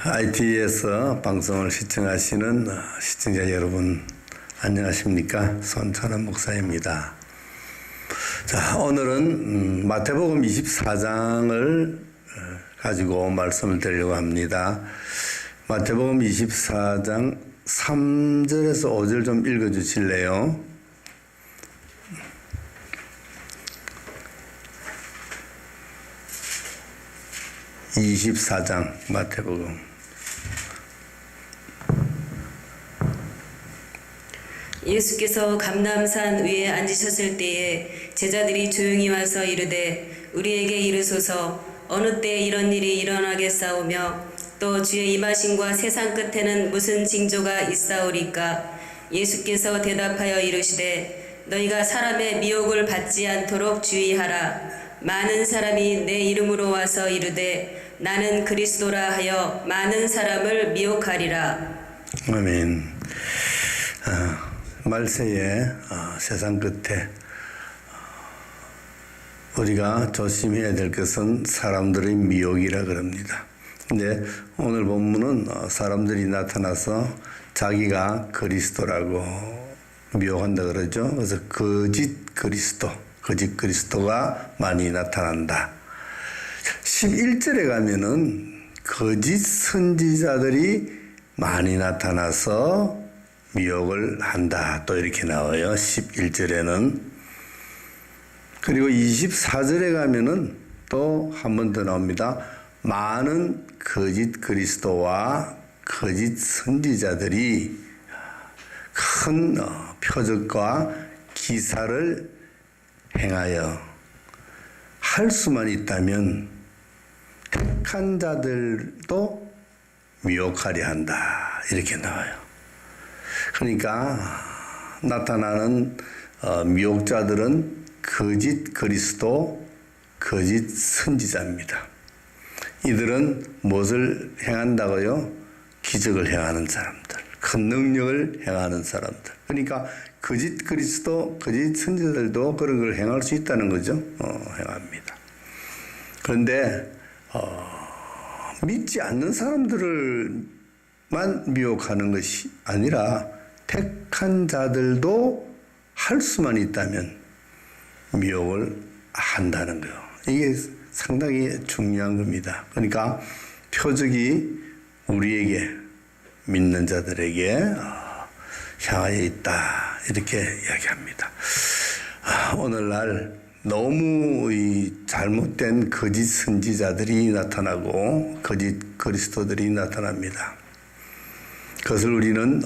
IT에서 방송을 시청하시는 시청자 여러분 안녕하십니까? 손천한 목사입니다. 자, 오늘은 마태복음 24장을 가지고 말씀을 드리려고 합니다. 마태복음 24장 3절에서 5절 좀 읽어 주실래요? 24장 마태복음. 예수께서 감람산 위에 앉으셨을 때에 제자들이 조용히 와서 이르되 우리에게 이르소서 어느 때 이런 일이 일어나겠사오며 또 주의 임하심과 세상 끝에는 무슨 징조가 있사오리까. 예수께서 대답하여 이르시되 너희가 사람의 미혹을 받지 않도록 주의하라. 많은 사람이 내 이름으로 와서 이르되 나는 그리스도라 하여 많은 사람을 미혹하리라. 아멘. 말세에 세상 끝에 우리가 조심해야 될 것은 사람들의 미혹이라 그럽니다. 근데 오늘 본문은 사람들이 나타나서 자기가 그리스도라고 미혹한다 그러죠. 그래서 거짓 그리스도가 많이 나타난다. 11절에 가면은 거짓 선지자들이 많이 나타나서 미혹을 한다. 또 이렇게 나와요. 11절에는. 그리고 24절에 가면은 또 한 번 더 나옵니다. 많은 거짓 그리스도와 거짓 선지자들이 큰 표적과 기사를 행하여 할 수만 있다면 택한 자들도 미혹하려 한다. 이렇게 나와요. 그러니까 나타나는 미혹자들은 거짓 그리스도, 거짓 선지자입니다. 이들은 무엇을 행한다고요? 기적을 행하는 사람들, 큰 능력을 행하는 사람들. 그러니까 거짓 그리스도, 거짓 선지자들도 그런 걸 행할 수 있다는 거죠. 행합니다. 그런데 믿지 않는 사람들만 미혹하는 것이 아니라 택한 자들도 할 수만 있다면 미혹을 한다는 거예요. 이게 상당히 중요한 겁니다. 그러니까 표적이 우리에게 믿는 자들에게 향하여 있다. 이렇게 이야기합니다. 오늘날 너무 잘못된 거짓 선지자들이 나타나고 거짓 그리스도들이 나타납니다. 그것을 우리는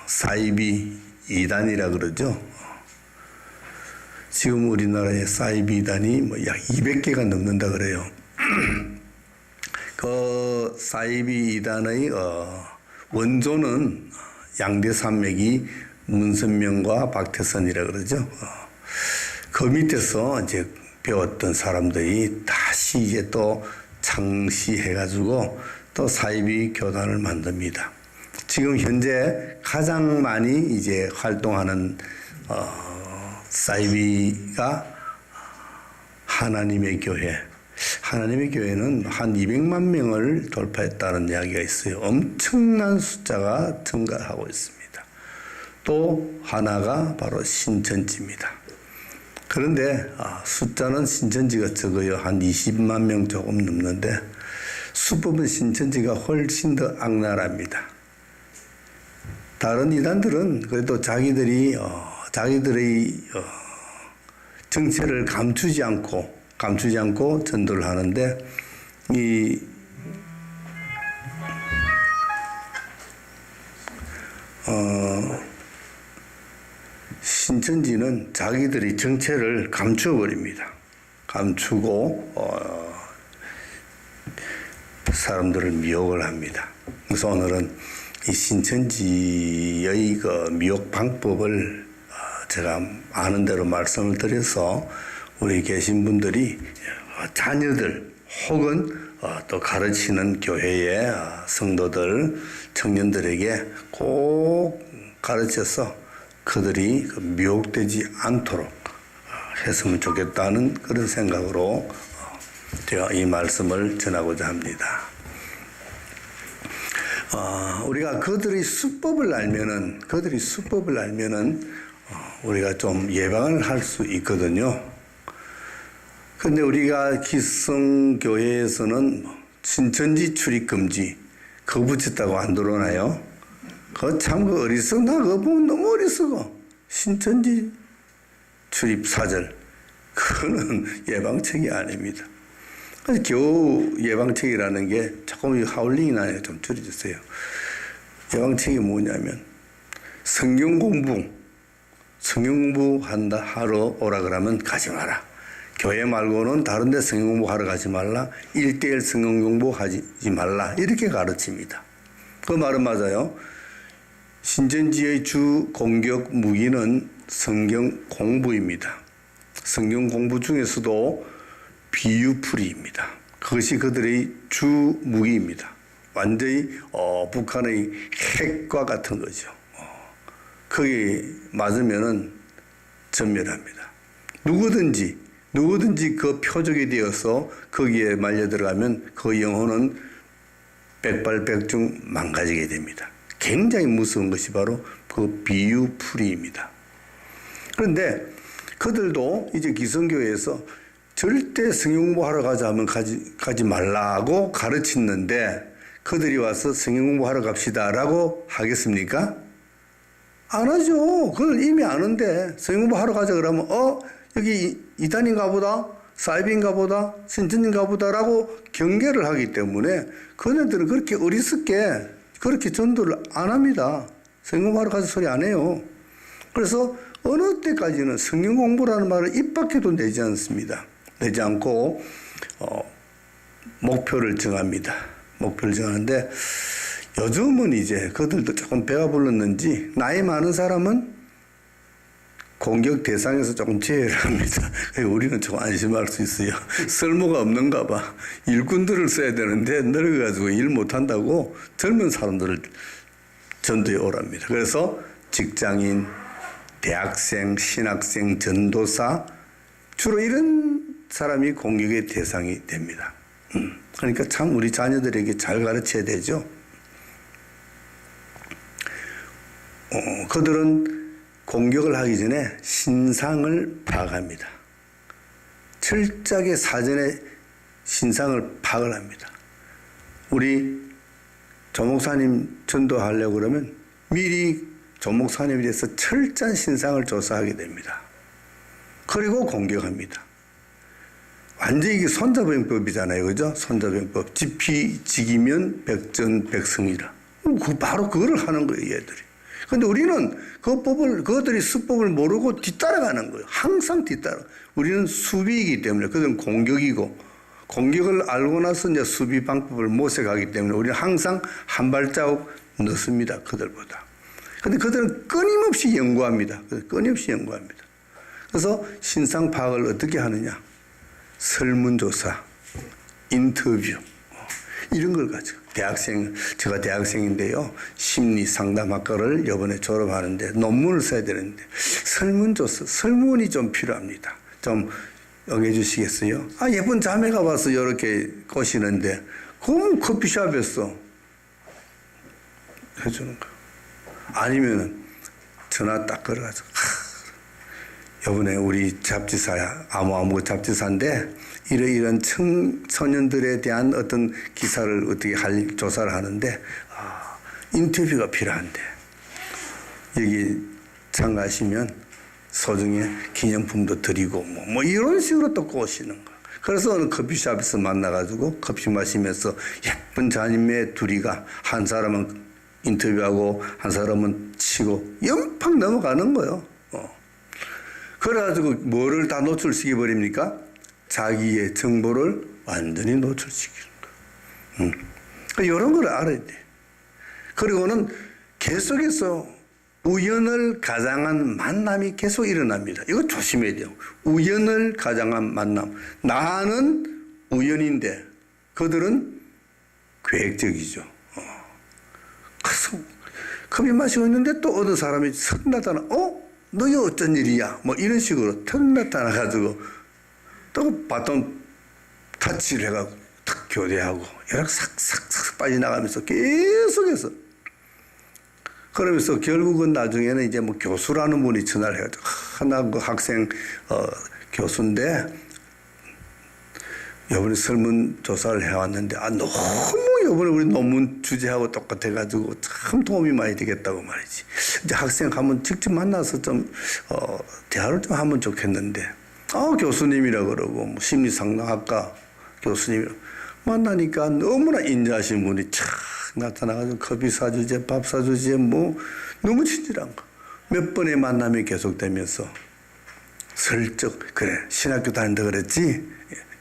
사이비 이단이라 그러죠. 지금 우리나라의 사이비 이단이 약 200개가 넘는다 그래요. 그 사이비 이단의 원조는 양대산맥이 문선명과 박태선이라 그러죠. 그 밑에서 이제 배웠던 사람들이 다시 이제 또 창시해가지고 또 사이비 교단을 만듭니다. 지금 현재 가장 많이 이제 활동하는 사이비가 하나님의 교회. 하나님의 교회는 한 200만 명을 돌파했다는 이야기가 있어요. 엄청난 숫자가 증가하고 있습니다. 또 하나가 바로 신천지입니다. 그런데 숫자는 신천지가 적어요. 한 20만 명 조금 넘는데 수법은 신천지가 훨씬 더 악랄합니다. 다른 이단들은 그래도 자기들의 정체를 감추지 않고 전도를 하는데 신천지는 자기들이 정체를 감추어버립니다. 감추고 사람들을 미혹을 합니다. 그래서 오늘은 이 신천지의 그 미혹 방법을 제가 아는 대로 말씀을 드려서 우리 계신 분들이 자녀들 혹은 또 가르치는 교회의 성도들, 청년들에게 꼭 가르쳐서 그들이 미혹되지 않도록 했으면 좋겠다는 그런 생각으로 제가 이 말씀을 전하고자 합니다. 우리가 그들의 수법을 알면은 우리가 좀 예방을 할 수 있거든요. 근데 우리가 기성교회에서는 신천지 출입 금지 그거 붙였다고 안 들어오나요? 그거 참 어리석어. 나 그거 보면 너무 어리석어. 신천지 출입 사절. 그거는 예방책이 아닙니다. 그래서 겨우 예방책이라는 게 조금 하울링이 나네요. 좀 줄여주세요. 예방책이 뭐냐면 성경 공부한다 하러 오라 그러면 가지 마라. 교회 말고는 다른 데 성경 공부하러 가지 말라. 1:1 성경 공부하지 말라. 이렇게 가르칩니다. 그 말은 맞아요. 신천지의 주 공격 무기는 성경 공부입니다. 성경 공부 중에서도 비유풀이입니다. 그것이 그들의 주 무기입니다. 완전히 북한의 핵과 같은 거죠. 거기 맞으면은 전멸합니다. 누구든지 그 표적이 되어서 거기에 말려 들어가면 그 영혼은 백발백중 망가지게 됩니다. 굉장히 무서운 것이 바로 그 비유풀이입니다. 그런데 그들도 이제 기성교회에서 절대 성경 공부하러 가자 하면 가지 말라고 가르치는데 그들이 와서 성경 공부하러 갑시다라고 하겠습니까? 안 하죠. 그걸 이미 아는데 성경 공부하러 가자 그러면 여기 이단인가 보다, 사이비인가 보다, 신천인가 보다라고 경계를 하기 때문에 그네들은 그렇게 어리석게 그렇게 전도를 안 합니다. 성경 공부하러 가자 소리 안 해요. 그래서 어느 때까지는 성경 공부라는 말을 입 밖에도 내지 않습니다. 내지 않고 목표를 정합니다. 목표를 정하는데 요즘은 이제 그들도 조금 배가 불렀는지 나이 많은 사람은 공격 대상에서 조금 제외를 합니다. 우리는 좀 안심할 수 있어요. 쓸모가 없는가 봐. 일꾼들을 써야 되는데 늙어가지고 일 못한다고 젊은 사람들을 전도에 오랍니다. 그래서 직장인, 대학생, 신학생, 전도사 주로 이런 사람이 공격의 대상이 됩니다. 그러니까 참 우리 자녀들에게 잘 가르쳐야 되죠. 그들은 공격을 하기 전에 신상을 파악합니다. 철저하게 사전에 신상을 파악을 합니다. 우리 조목사님 전도하려고 그러면 미리 조목사님에 대해서 철저한 신상을 조사하게 됩니다. 그리고 공격합니다. 완전히 이게 손자병법이잖아요. 그죠? 손자병법. 지피지기면 백전백승이라. 바로 그거를 하는 거예요, 얘들이. 근데 우리는 그것들이 수법을 모르고 뒤따라가는 거예요. 항상 뒤따라. 우리는 수비이기 때문에 그들은 공격이고 공격을 알고 나서 이제 수비 방법을 모색하기 때문에 우리는 항상 한 발자국 늦습니다. 그들보다. 근데 그들은 끊임없이 연구합니다. 그래서 신상 파악을 어떻게 하느냐? 설문조사, 인터뷰 이런 걸 가지고 제가 대학생인데요. 심리상담학과를 이번에 졸업하는데 논문을 써야 되는데 설문조사, 설문이 좀 필요합니다. 좀 응해주시겠어요? 예쁜 자매가 와서 이렇게 꼬시는데 그럼 커피숍에서 해주는 거. 아니면 전화 딱 걸어가지고 이번에 우리 잡지사야 아무 잡지사인데 이런 청소년들에 대한 어떤 기사를 어떻게 조사를 하는데 인터뷰가 필요한데 여기 참가하시면 소정의 기념품도 드리고 뭐 이런 식으로 또 꼬시는 거. 그래서 어느 커피숍에서 만나가지고 커피 마시면서 예쁜 자님의 둘이가 한 사람은 인터뷰하고 한 사람은 치고 연팍 넘어가는 거예요. 그래가지고 뭐를 다 노출시켜 버립니까? 자기의 정보를 완전히 노출시키는 거. 이런 걸 알아야 돼. 그리고는 계속해서 우연을 가장한 만남이 계속 일어납니다. 이거 조심해야 돼요. 우연을 가장한 만남. 나는 우연인데 그들은 계획적이죠. 그래서 커피 마시고 있는데 또 어떤 사람이 석 나타나, 너희 어쩐 일이야? 뭐 이런 식으로 턱 나타나가지고 또 바톤 터치를 해가지고 탁 교대하고 혈압 싹싹싹 빠져나가면서 계속해서 그러면서 결국은 나중에는 이제 뭐 교수라는 분이 전화를 해가지고 하나 그 학생 교수인데 이번에 설문조사를 해왔는데 너무 이번에 우리 논문 주제하고 똑같아가지고 참 도움이 많이 되겠다고 말이지. 이제 학생 한번 직접 만나서 좀 대화를 좀 하면 좋겠는데 교수님이라 그러고 뭐 심리상담학과 교수님 만나니까 너무나 인자하신 분이 착 나타나가지고 커피 사주지 밥 사주지 뭐 너무 친절한 거. 몇 번의 만남이 계속되면서 슬쩍 그래 신학교 다닌다 그랬지?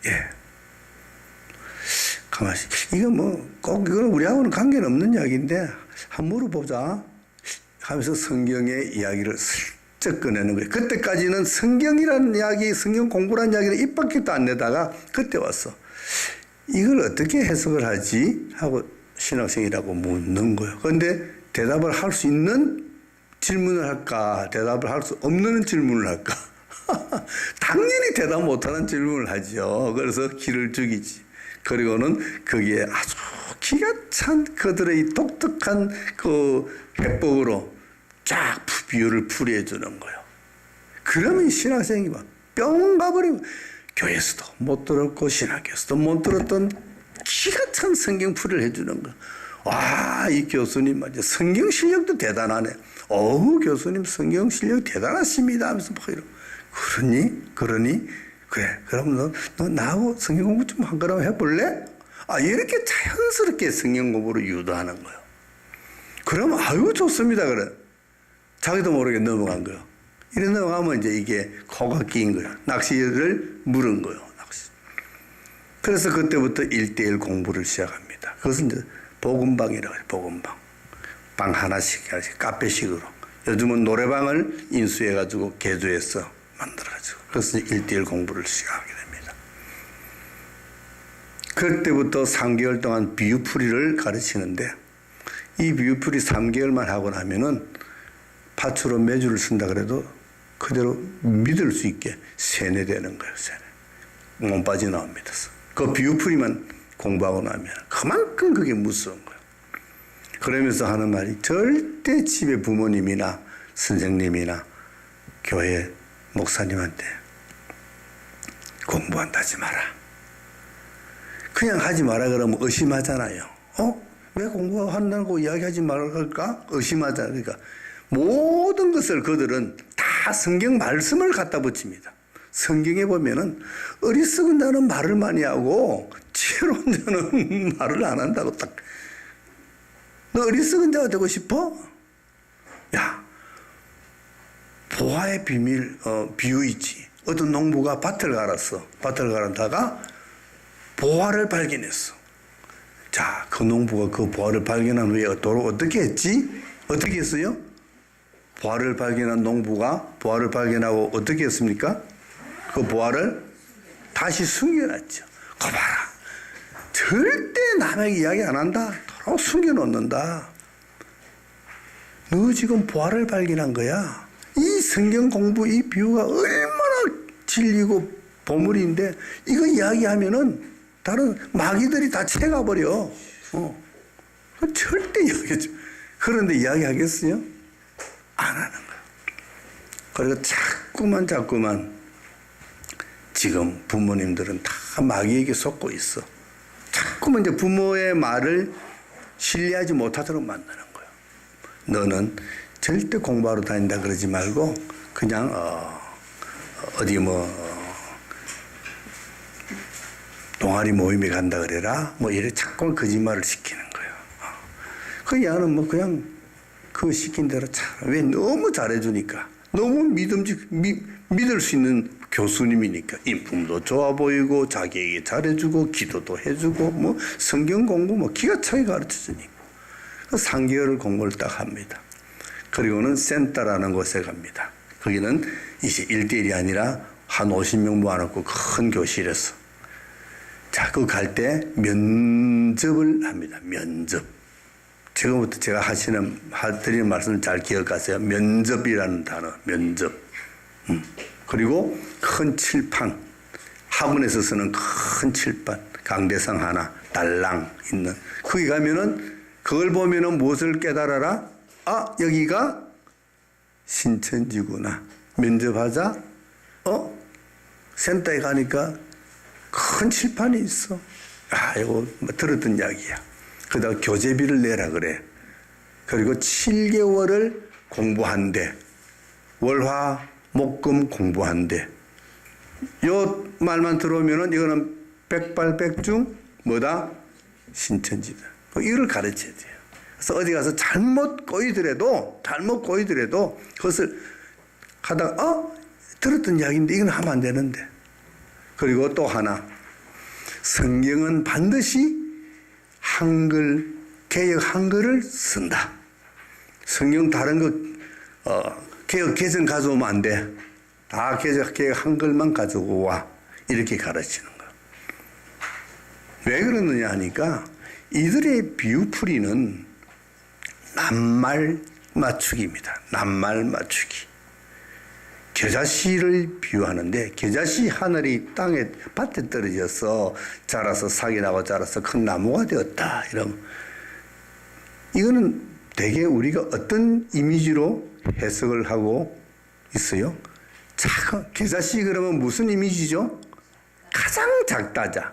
예. 가만히 이거 뭐 꼭 이거는 우리하고는 관계는 없는 이야기인데 한번 물어보자 하면서 성경의 이야기를 슬쩍 꺼내는 거예요. 그때까지는 성경이라는 이야기, 성경 공부라는 이야기를 입 밖에도 안 내다가 그때 왔어. 이걸 어떻게 해석을 하지? 하고 신학생이라고 묻는 거예요. 그런데 대답을 할 수 있는 질문을 할까? 대답을 할 수 없는 질문을 할까? 당연히 대답 못하는 질문을 하죠. 그래서 기를 죽이지. 그리고는 거기에 아주 기가 찬 그들의 독특한 그 해법으로 쫙 비유를 풀이해 주는 거예요. 그러면 신학생이 막 뿅 가버리고 교회에서도 못 들었고 신학교에서도 못 들었던 기가 찬 성경 풀이를 해주는 거예요. 와, 이 교수님 맞아. 성경 실력도 대단하네. 어우, 교수님 성경 실력 대단하십니다. 하면서 막 이러고. 그러니? 그래. 그럼 너 나하고 성경 공부 좀 한 거라고 해볼래? 이렇게 자연스럽게 성경 공부를 유도하는 거예요. 그러면 아유, 좋습니다. 그래. 자기도 모르게 넘어간 거예요. 이래 넘어가면 이제 이게 코가 끼인 거예요. 낚시를 물은 거예요. 낚시. 그래서 그때부터 1:1 공부를 시작합니다. 그것은 이제 복음방이라고 해요. 복음방. 방 하나씩 카페식으로. 요즘은 노래방을 인수해가지고 개조해서 만들어가지고. 그래서 1:1 공부를 시작하게 됩니다. 그때부터 3개월 동안 비유풀이를 가르치는데 이 비유풀이 3개월만 하고 나면은 밭으로 매주를 쓴다 그래도 그대로 믿을 수 있게 세뇌되는 거예요. 세뇌. 몸 빠져나옵니다. 그 비유풀이만 공부하고 나면 그만큼 그게 무서운 거예요. 그러면서 하는 말이 절대 집에 부모님이나 선생님이나 교회 목사님한테 공부한다 하지 마라. 그냥 하지 마라 그러면 의심하잖아요. 왜 공부한다고 이야기하지 말까? 의심하잖아요. 그러니까 모든 것을 그들은 다 성경 말씀을 갖다 붙입니다. 성경에 보면은 어리석은 자는 말을 많이 하고 지혜로운 자는 말을 안 한다고 딱. 너 어리석은 자가 되고 싶어? 야, 보화의 비밀, 비유 있지. 어떤 농부가 밭을 갈았어. 밭을 갈았다가 보화를 발견했어. 자, 그 농부가 그 보화를 발견한 후에 어떻게 했지? 어떻게 했어요? 보화를 발견한 농부가 보화를 발견하고 어떻게 했습니까? 그 보화를 다시 숨겨놨죠. 거 봐라. 절대 남에게 이야기 안 한다. 바로 숨겨놓는다. 너 지금 보화를 발견한 거야. 이 성경 공부, 이 비유가 얼마나 진리고 보물인데 이거 이야기하면은 다른 마귀들이 다 채가버려. 절대 이야기하지. 그런데 이야기하겠어요? 안 하는 거야. 그리고 자꾸만 지금 부모님들은 다 마귀에게 속고 있어. 자꾸만 이제 부모의 말을 신뢰하지 못하도록 만드는 거예요. 너는 절대 공부하러 다닌다 그러지 말고 그냥 어디 동아리 모임에 간다 그래라. 이래 자꾸 거짓말을 시키는 거예요. 그 야는 그냥 그 시킨 대로 왜 너무 잘해주니까 너무 믿을 수 있는 교수님이니까 인품도 좋아 보이고 자기에게 잘해주고 기도도 해주고 성경 공부 기가 차게 가르쳐주니까 3개월을 공부를 딱 합니다. 그리고는 센터라는 곳에 갑니다. 거기는 이제 1:1이 아니라 한 50명 모아놓고 큰 교실에서 자, 그 갈 때 면접을 합니다. 면접. 지금부터 제가 드리는 말씀을 잘 기억하세요. 면접이라는 단어, 면접. 그리고 큰 칠판, 학원에서 쓰는 큰 칠판, 강대상 하나, 달랑 있는 거기 가면은 그걸 보면은 무엇을 깨달아라? 아, 여기가 신천지구나. 면접하자. 센터에 가니까 큰 칠판이 있어. 아, 이거 들었던 이야기야. 그러다가 교재비를 내라 그래. 그리고 7개월을 공부한대. 월화, 목금 공부한대. 요 말만 들어오면은 이거는 백발백중 뭐다? 신천지다. 이걸 가르쳐야 돼요. 그래서 어디 가서 잘못 꼬이더라도 그것을 하다가 들었던 이야기인데 이건 하면 안 되는데. 그리고 또 하나, 성경은 반드시 한글, 개역 한글을 쓴다. 성경 다른 거 개역 개정 가져오면 안 돼. 다 개역 한글만 가지고 와. 이렇게 가르치는 거야. 왜 그러느냐 하니까 이들의 비유풀이는 낱말 맞추기입니다. 낱말 맞추기. 겨자씨를 비유하는데 겨자씨 하늘이 땅에 밭에 떨어져서 자라서 싹이 나고 자라서 큰 나무가 되었다. 이러면 이거는 되게 우리가 어떤 이미지로 해석을 하고 있어요? 작은 겨자씨 그러면 무슨 이미지죠? 가장 작다자.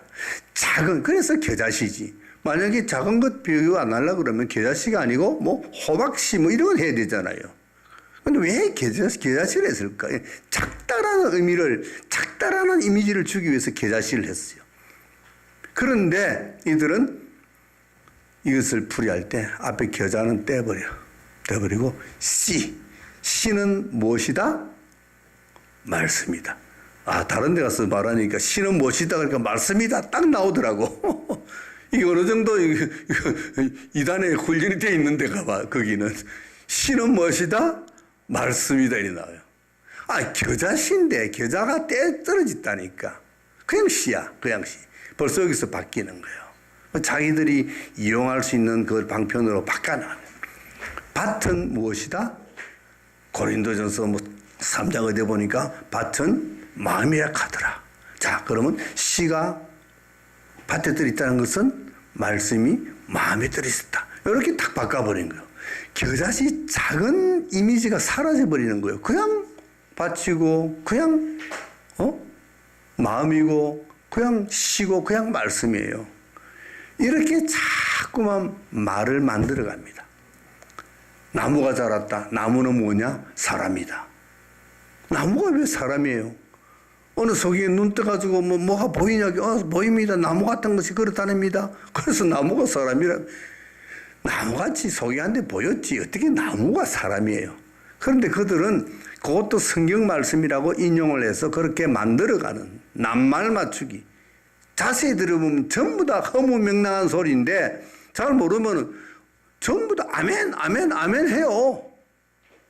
작은 그래서 겨자씨지. 만약에 작은 것 비유 안 하려고 그러면 겨자씨가 아니고 뭐 호박씨 뭐 이런 건 해야 되잖아요. 근데 왜 겨자씨를 했을까? 작다라는 의미를, 작다라는 이미지를 주기 위해서 겨자씨를 했어요. 그런데 이들은 이것을 풀이할 때 앞에 겨자는 떼버리고 씨는 무엇이다? 말씀이다. 아, 다른 데 가서 말하니까 씨는 무엇이다 그러니까 말씀이다 딱 나오더라고. 이게 어느 정도 이단에 훈련이 돼 있는 데가 봐. 거기는 씨는 무엇이다? 말씀이다 이리 나와요. 아, 겨자씨인데 겨자가 떨어졌다니까. 그냥 씨야. 그냥 씨. 벌써 여기서 바뀌는 거예요. 자기들이 이용할 수 있는 그걸 방편으로 바꿔놔. 밭은 무엇이다? 고린도전서 3장 어디 보니까 밭은 마음이라 하더라. 자, 그러면 씨가 밭에 들어있다는 것은 말씀이 마음에 들어있었다. 이렇게 딱 바꿔버린 거예요. 겨자씨 작은 이미지가 사라져버리는 거예요. 그냥 밭이고 그냥 마음이고 그냥 씨고 그냥 말씀이에요. 이렇게 자꾸만 말을 만들어 갑니다. 나무가 자랐다. 나무는 뭐냐? 사람이다. 나무가 왜 사람이에요? 어느 속에 눈 떠가지고 뭐가 보이냐? 보입니다. 나무 같은 것이 그렇다닙니다. 그래서 나무가 사람이라. 나무같이 속이 한 데 보였지. 어떻게 나무가 사람이에요? 그런데 그들은 그것도 성경 말씀이라고 인용을 해서 그렇게 만들어가는 낱말 맞추기. 자세히 들어보면 전부 다 허무맹랑한 소리인데 잘 모르면 전부 다 아멘, 아멘, 아멘 해요.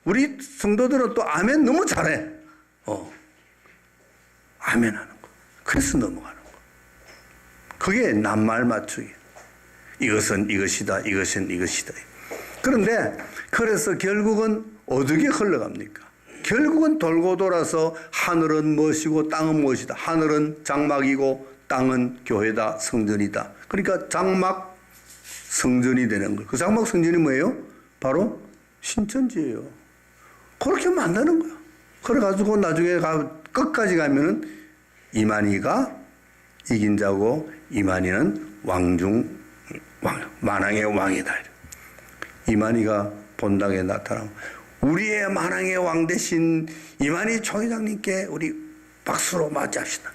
우리 성도들은 또 아멘 너무 잘해. 아멘 하는 거. 그래서 넘어가는 거. 그게 낱말 맞추기. 이것은 이것이다. 이것은 이것이다. 그런데 그래서 결국은 어떻게 흘러갑니까? 결국은 돌고 돌아서 하늘은 무엇이고 땅은 무엇이다. 하늘은 장막이고 땅은 교회다. 성전이다. 그러니까 장막 성전이 되는 거예요. 그 장막 성전이 뭐예요? 바로 신천지예요. 그렇게 만드는 거예요. 그래가지고 나중에 끝까지 가면은 이만희가 이긴 자고 이만희는 만왕의 왕이다. 이만희가 본당에 나타나면 우리의 만왕의 왕 대신 이만희 총회장님께 우리 박수로 맞이합시다.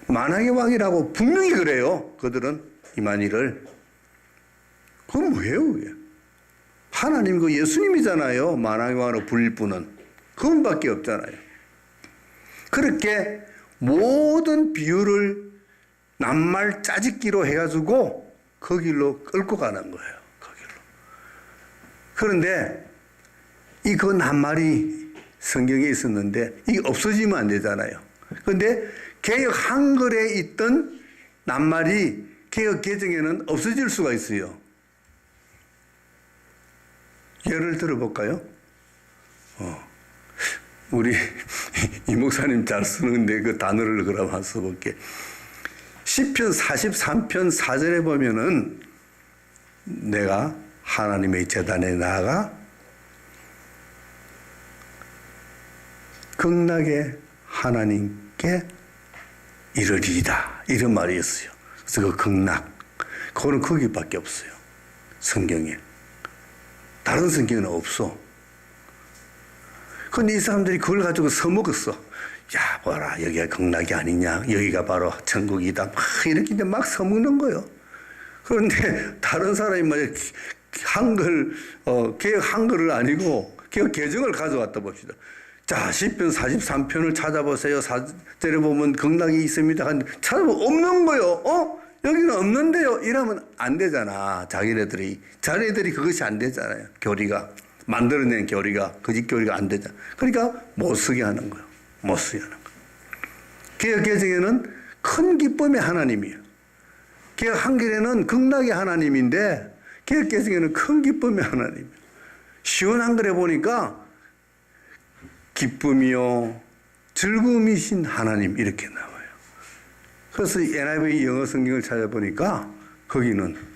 만왕의 왕이라고 분명히 그래요. 그들은 이만희를. 그건 뭐예요, 그게? 하나님, 그 예수님이잖아요. 만왕의 왕으로 불릴 분은. 그분밖에 없잖아요. 그렇게 모든 비유를 낱말 짜집기로 해가지고 그 길로 끌고 가는 거예요. 그 길로. 그런데 그 낱말이 성경에 있었는데 이게 없어지면 안 되잖아요. 그런데 개역 한글에 있던 낱말이 개역 개정에는 없어질 수가 있어요. 예를 들어볼까요? 우리 이 목사님 잘 쓰는데 그 단어를 그럼 한 써볼게. 시편 43편 4절에 보면은 내가 하나님의 제단에 나아가 극락에 하나님께 이르리이다. 이런 말이 있어요. 그래서 그 극락, 그거는 거기밖에 없어요. 성경에. 다른 성경에는 없어. 근데 이 사람들이 그걸 가지고 써먹었어. 야, 봐라. 여기가 극락이 아니냐. 여기가 바로 천국이다. 막 이렇게 이제 막 써먹는 거예요. 그런데 다른 사람이 뭐 한글, 개혁 한글을 아니고 개혁 개정을 가져왔다 봅시다. 자, 시편 43편을 찾아보세요. 4절에 보면 극락이 있습니다. 찾아보면 없는 거요. 여기는 없는데요. 이러면 안 되잖아. 자기네들이 그것이 안 되잖아요. 교리가. 만들어낸 교리가, 거짓 교리가 안 되잖아. 그러니까 못 쓰게 하는 거예요. 못 쓰게 하는 거예요. 개혁 개정에는 큰 기쁨의 하나님이에요. 개혁 한글에는 극락의 하나님인데 개혁 개정에는 큰 기쁨의 하나님이에요. 쉬운 한글에 보니까 기쁨이요 즐거움이신 하나님 이렇게 나와요. 그래서 NIV 영어 성경을 찾아보니까 거기는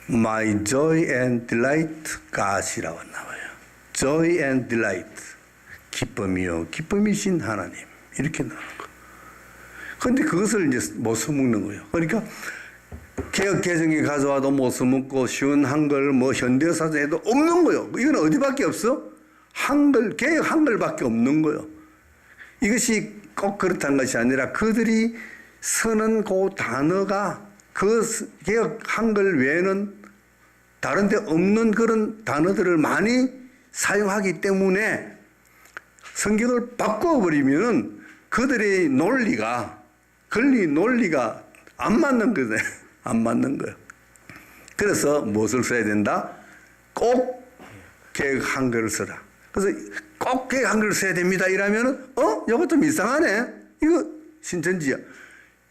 My joy and delight God이라고 나와요. Joy and delight 기쁨이요 기쁨이신 하나님 이렇게 나오는 거. 그런데 그것을 이제 못 써먹는 거예요. 그러니까 개혁 개정에 가져와도 못 써먹고 쉬운 한글 뭐 현대사전에도 없는 거예요. 이건 어디밖에 없어? 한글, 개혁 한글밖에 없는 거예요. 이것이 꼭 그렇다는 것이 아니라 그들이 쓰는 그 단어가 그 개혁 한글 외에는 다른 데 없는 그런 단어들을 많이 사용하기 때문에 성경을 바꿔버리면 그들의 논리가 안 맞는 거예요. 안 맞는 거예요. 그래서 무엇을 써야 된다? 꼭 개혁 한글을 써라. 그래서 꼭 개혁 한글을 써야 됩니다. 이러면은 이거 좀 이상하네. 이거 신천지야.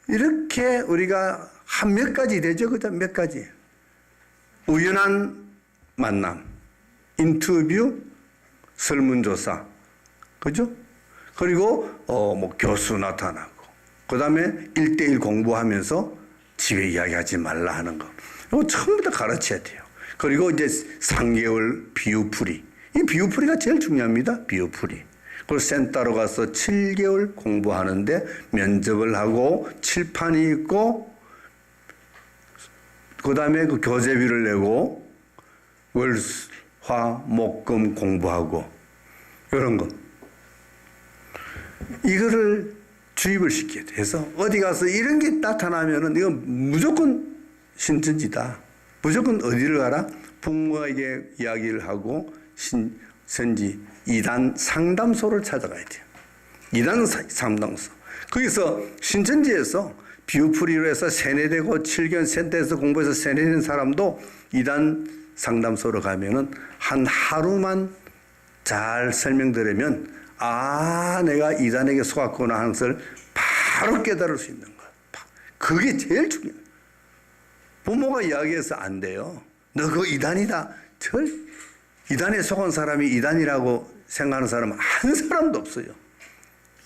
이렇게 우리가 한 몇 가지 되죠. 그죠? 몇 가지. 우연한 만남, 인터뷰, 설문조사, 그죠? 그리고 뭐 교수 나타나고, 그 다음에 1대1 공부하면서 집에 이야기하지 말라 하는 거. 이거 처음부터 가르쳐야 돼요. 그리고 이제 3개월 비유풀이. 이 비유풀이가 제일 중요합니다. 비유풀이. 그리고 센터로 가서 7개월 공부하는데 면접을 하고 칠판이 있고 그 다음에 그 교재비를 내고 월, 화, 목, 금 공부하고 이런 거. 이거를 주입을 시켜야 돼. 그래서 어디 가서 이런 게 나타나면은 이건 무조건 신천지다. 무조건 어디를 가라? 부모에게 이야기를 하고 신천지 2단 상담소를 찾아가야 돼요. 2단 상담소. 거기서 신천지에서 비유풀이로 해서 세뇌되고 7개월 센터에서 공부해서 세뇌된 사람도 2단 상담소로 가면은 한 하루만 잘 설명드리면 내가 2단에게 속았구나 하는 것을 바로 깨달을 수 있는 거야. 그게 제일 중요해요. 부모가 이야기해서 안 돼요. 너 그거 2단이다. 2단에 속은 사람이 2단이라고 생각하는 사람은 한 사람도 없어요.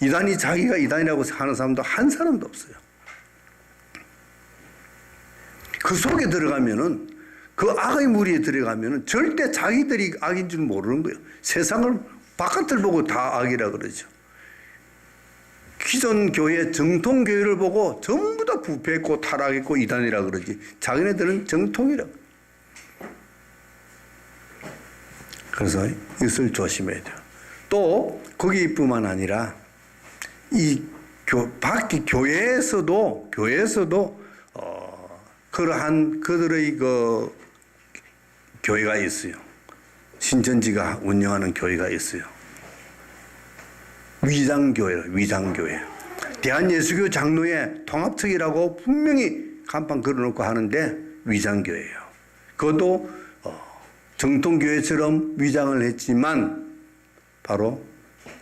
2단이 자기가 2단이라고 하는 사람도 한 사람도 없어요. 그 속에 들어가면은 그 악의 무리에 들어가면은 절대 자기들이 악인 줄 모르는 거예요. 세상을 바깥을 보고 다 악이라 그러죠. 기존 교회 정통 교회를 보고 전부 다 부패했고 타락했고 이단이라 그러지. 자기네들은 정통이라고. 그래서 이것을 조심해야 돼요. 또 거기뿐만 아니라 이 밖에 교회에서도 그러한 그들의 그 교회가 있어요. 신천지가 운영하는 교회가 있어요. 위장교회. 대한예수교 장로회 통합측이라고 분명히 간판 걸어놓고 하는데 위장교회예요. 그것도 정통교회처럼 위장을 했지만 바로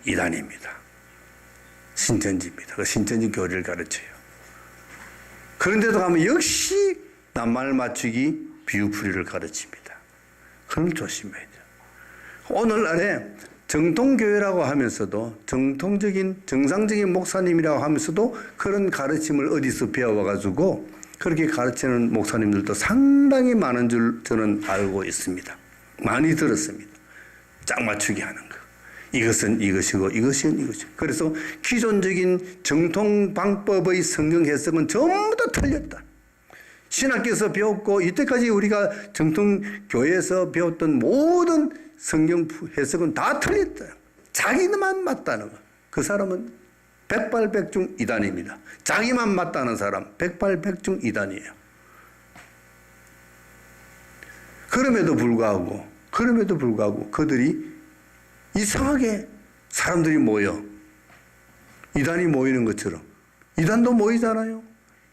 이단입니다. 신천지입니다. 그 신천지 교리를 가르쳐요. 그런데도 가면 역시 낱말 맞추기 비유풀이를 가르칩니다. 그럼 조심해야 돼요. 오늘날에 정통교회라고 하면서도 정상적인 목사님이라고 하면서도 그런 가르침을 어디서 배워가지고 그렇게 가르치는 목사님들도 상당히 많은 줄 저는 알고 있습니다. 많이 들었습니다. 짝 맞추기 하는 거. 이것은 이것이고 이것은 이것이고. 그래서 기존적인 정통 방법의 성경 해석은 전부 다 틀렸다. 신학교에서 배웠고 이때까지 우리가 정통교회에서 배웠던 모든 성경 해석은 다 틀렸다. 자기만 맞다는 거. 그 사람은 백발백중 이단입니다. 자기만 맞다는 사람 백발백중 이단이에요. 그럼에도 불구하고 그들이 이상하게 사람들이 모여 이단이 모이는 것처럼 이단도 모이잖아요.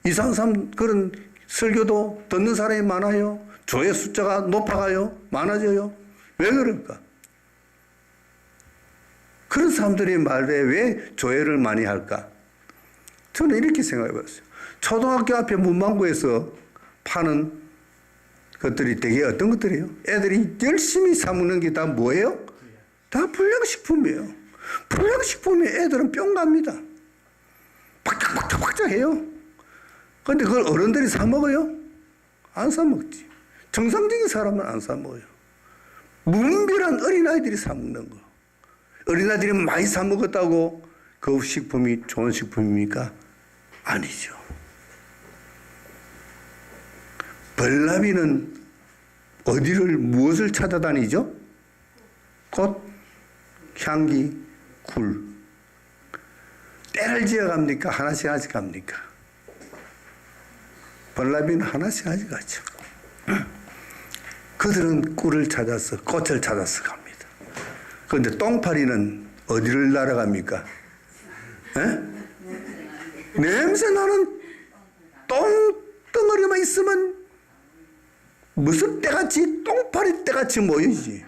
이상한 사람 그런 설교도 듣는 사람이 많아요. 조회 숫자가 높아가요. 많아져요. 왜 그럴까? 그런 사람들이 말에 왜 조회를 많이 할까? 저는 이렇게 생각해 봤어요. 초등학교 앞에 문방구에서 파는 것들이 되게 어떤 것들이에요? 애들이 열심히 사먹는 게 다 뭐예요? 다 불량식품이에요. 불량식품에 애들은 뿅 갑니다. 박짝박짝 해요. 근데 그걸 어른들이 사 먹어요? 안 사 먹지. 정상적인 사람은 안 사 먹어요. 무분별한 어린아이들이 사 먹는 거. 어린아이들이 많이 사 먹었다고 그 식품이 좋은 식품입니까? 아니죠. 벌나비는 무엇을 찾아다니죠? 꽃, 향기, 굴. 때를 지어 갑니까? 하나씩 갑니까? 벌나비는 하나씩 가죠. 그들은 꿀을 찾아서 꽃을 찾아서 갑니다. 그런데 똥파리는 어디를 날아갑니까? 냄새 나는 똥덩어리만 있으면 무슨 때같이 똥파리 때같이 모이지.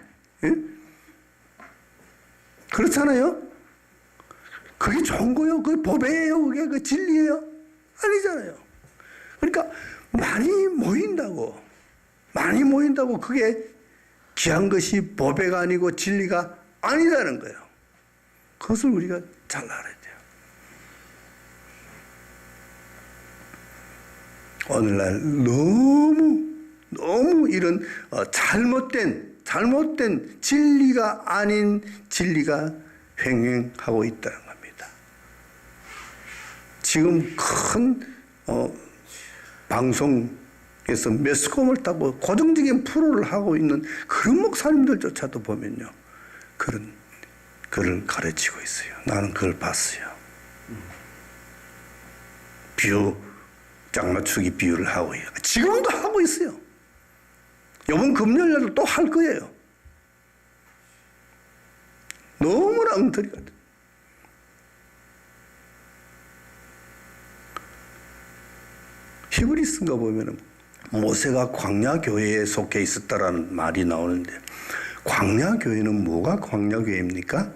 그렇잖아요? 그게 좋은 거요? 그게 법이에요? 그게 그 진리예요? 아니잖아요. 그러니까 많이 모인다고 그게 귀한 것이 법배가 아니고 진리가 아니라는 거예요. 그것을 우리가 잘 알아야 돼요. 오늘날 너무 이런 잘못된 진리가 아닌 진리가 횡행하고 있다는 겁니다. 지금 큰 방송에서 매스컴을 타고 고정적인 프로를 하고 있는 그런 목사님들조차도 보면요. 그를 가르치고 있어요. 나는 그걸 봤어요. 짝맞추기 비유를 하고 있어요. 지금도 하고 있어요. 이번 금요일날도 또 할 거예요. 너무나 엉터리 같아요. 히브리스인가 보면은 모세가 광야교회에 속해 있었다라는 말이 나오는데 광야교회는 뭐가 광야교회입니까?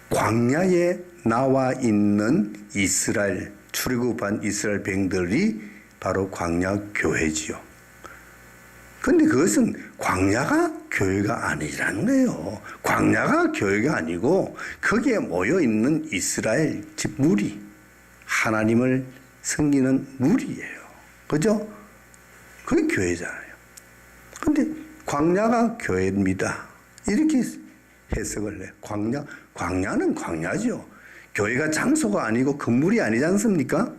광야에 나와 있는 이스라엘, 출애굽한 이스라엘 백성들이 바로 광야교회지요. 근데 그것은 광야가 교회가 아니라는 거예요. 광야가 교회가 아니고 거기에 모여있는 이스라엘, 즉 무리, 하나님을 섬기는 무리예요. 그죠? 그게 교회잖아요. 근데 광야가 교회입니다. 이렇게 해석을 해. 광야는 광야죠. 교회가 장소가 아니고 건물이 아니지 않습니까?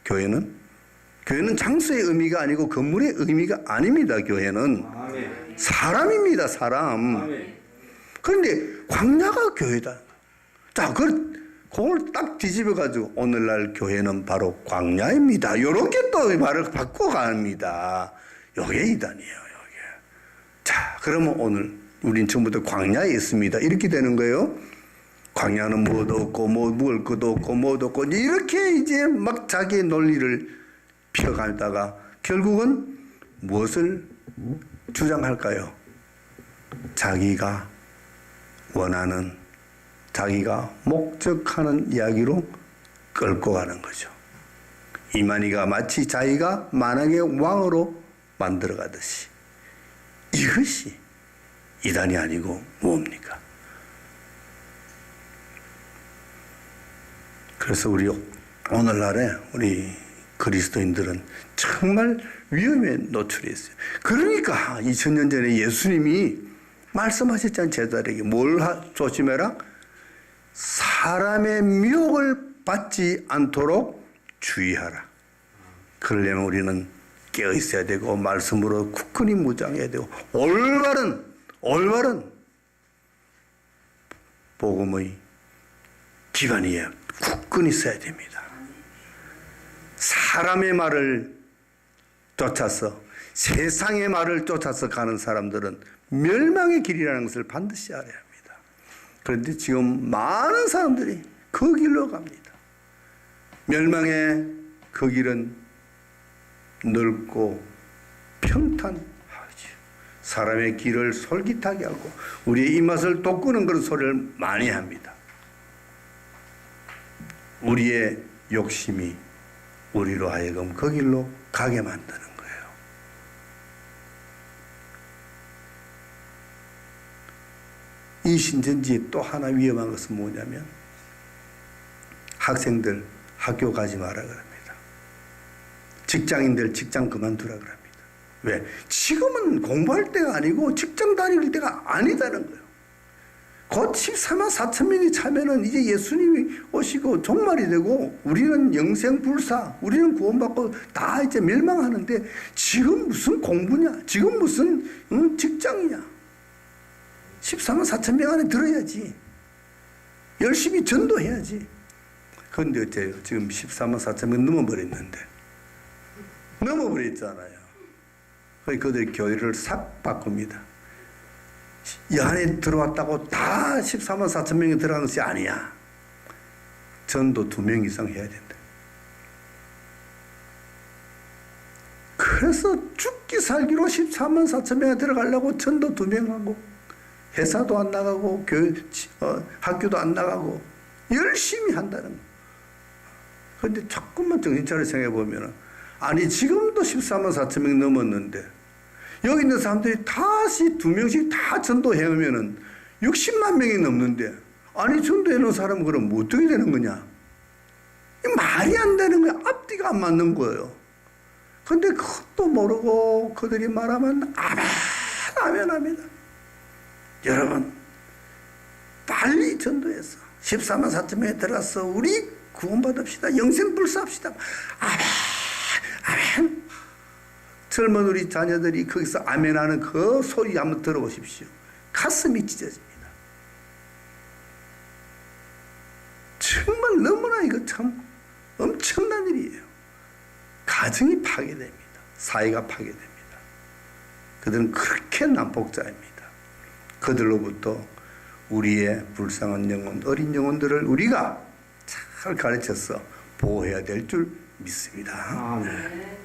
교회는 장소의 의미가 아니고 건물의 의미가 아닙니다. 교회는 사람입니다. 사람. 그런데 광야가 교회다. 자, 그걸 딱 뒤집어가지고 오늘날 교회는 바로 광야입니다. 이렇게 또 말을 바꿔갑니다. 이게 이단이에요. 이게. 자, 그러면 오늘 우린 전부터 광야에 있습니다. 이렇게 되는 거예요. 광야는 뭐도 없고 뭐 먹을 것도 없고 뭐도 없고 이렇게 이제 막 자기의 논리를 펴가다가 결국은 무엇을 주장할까요? 자기가 원하는 자기가 목적하는 이야기로 끌고 가는 거죠. 이만희가 마치 자기가 만왕의 왕으로 만들어가듯이 이것이 이단이 아니고 뭡니까? 그래서 우리 오늘날에 우리 그리스도인들은 정말 위험에 노출해 있어요. 그러니까 2000년 전에 예수님이 말씀하셨잖아요. 제자들에게 뭘 조심해라? 사람의 미혹을 받지 않도록 주의하라. 그러려면 우리는 깨어 있어야 되고 말씀으로 굳건히 무장해야 되고 올바른 복음의 기반 위에 굳건히 서야 됩니다. 사람의 말을 쫓아서 세상의 말을 쫓아서 가는 사람들은 멸망의 길이라는 것을 반드시 알아야 합니다. 그런데 지금 많은 사람들이 그 길로 갑니다. 멸망의 그 길은 넓고 평탄하지. 사람의 길을 솔깃하게 하고 우리의 입맛을 돋구는 그런 소리를 많이 합니다. 우리의 욕심이 우리로 하여금 그 길로 가게 만드는 거예요. 이 신천지에 또 하나 위험한 것은 뭐냐면 학생들 학교 가지 마라 그럽니다. 직장인들 직장 그만두라 그럽니다. 왜? 지금은 공부할 때가 아니고 직장 다닐 때가 아니다는 거예요. 곧 14만 4천 명이 차면은 이제 예수님이 오시고 종말이 되고 우리는 영생불사, 우리는 구원받고 다 이제 멸망하는데 지금 무슨 공부냐? 지금 무슨 직장이냐? 14만 4천 명 안에 들어야지. 열심히 전도해야지. 그런데 어때요? 지금 14만 4천 명 넘어버렸잖아요. 그들이 교회를 싹 바꿉니다. 이 안에 들어왔다고 다 14만 4천 명이 들어간 것이 아니야. 전도 2명 이상 해야 된다. 그래서 죽기 살기로 14만 4천 명이 들어가려고 전도 2명 하고 회사도 안 나가고 교회, 학교도 안 나가고 열심히 한다는 거예요. 그런데 조금만 정신 차려 생각해 보면은 아니 지금도 14만 4천 명 넘었는데 여기 있는 사람들이 다시 2명씩 다 전도해 오면은 60만 명이 넘는데 아니 전도해 놓은 사람은 그럼 어떻게 되는 거냐? 말이 안 되는 거야. 앞뒤가 안 맞는 거예요. 근데 그것도 모르고 그들이 말하면 아멘 합니다. 여러분 빨리 전도해서 14만 4천 명에 들어가서 우리 구원받읍시다. 영생불사합시다. 아멘. 젊은 우리 자녀들이 거기서 아멘하는 그 소리 한번 들어보십시오. 가슴이 찢어집니다. 정말 너무나 이거 참 엄청난 일이에요. 가정이 파괴됩니다. 사회가 파괴됩니다. 그들은 그렇게 난폭자입니다. 그들로부터 우리의 불쌍한 영혼, 어린 영혼들을 우리가 잘 가르쳐서 보호해야 될 줄 믿습니다. 아멘.